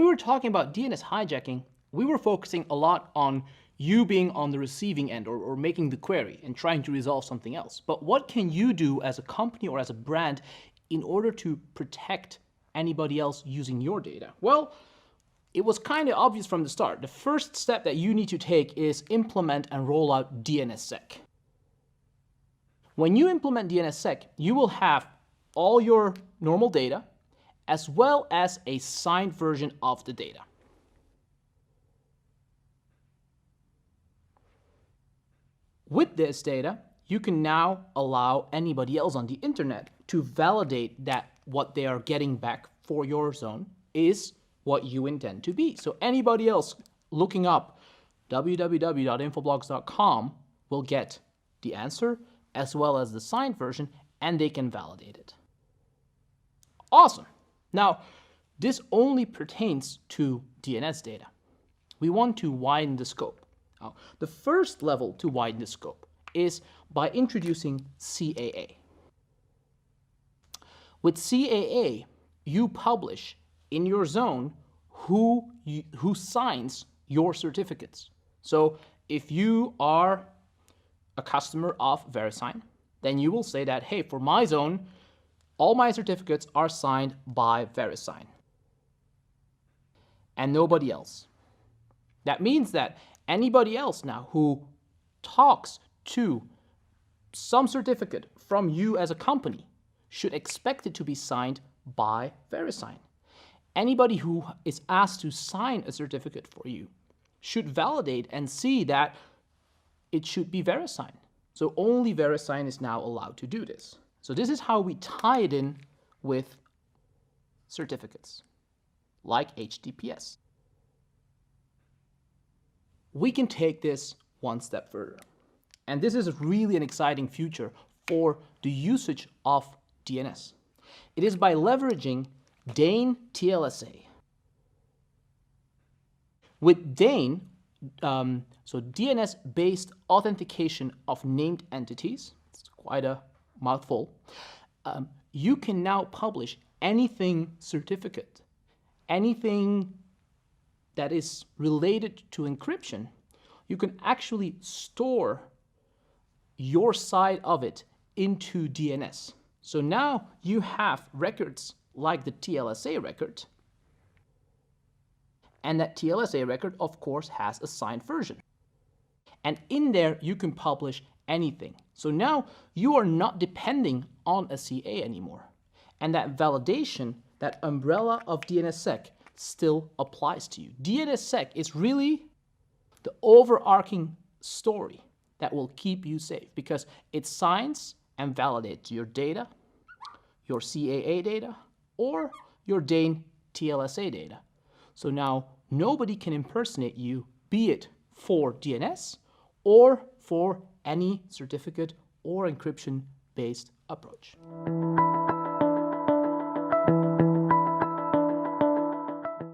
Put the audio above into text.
we were talking about DNS hijacking, we were focusing a lot on you being on the receiving end or making the query and trying to resolve something else. But what can you do as a company or as a brand in order to protect anybody else using your data? Well, it was kind of obvious from the start. The first step that you need to take is implement and roll out DNSSEC. When you implement DNSSEC, you will have all your normal data as well as a signed version of the data. With this data, you can now allow anybody else on the internet to validate that what they are getting back for your zone is what you intend to be. So anybody else looking up www.infoblox.com will get the answer as well as the signed version, and they can validate it. Awesome. Now, this only pertains to DNS data. We want to widen the scope. Now, the first level to widen the scope is by introducing CAA. With CAA, you publish in your zone who signs your certificates. So if you are a customer of VeriSign, then you will say that, hey, for my zone, all my certificates are signed by VeriSign and nobody else. That means that anybody else now who talks to some certificate from you as a company should expect it to be signed by VeriSign. Anybody who is asked to sign a certificate for you should validate and see that it should be VeriSign. So only VeriSign is now allowed to do this. So this is how we tie it in with certificates, like HTTPS. We can take this one step further. And this is really an exciting future for the usage of DNS. It is by leveraging DANE TLSA. With DANE, so DNS-based authentication of named entities, it's quite a mouthful, you can now publish anything certificate, anything that is related to encryption. You can actually store your side of it into DNS. So now you have records like the TLSA record. And that TLSA record, of course, has a signed version. And in there, you can publish anything. So now you are not depending on a CA anymore. And that validation, that umbrella of DNSSEC still applies to you. DNSSEC is really the overarching story that will keep you safe because it signs and validates your data, your CAA data, or your DANE TLSA data. So now nobody can impersonate you, be it for DNS or for any certificate or encryption-based approach.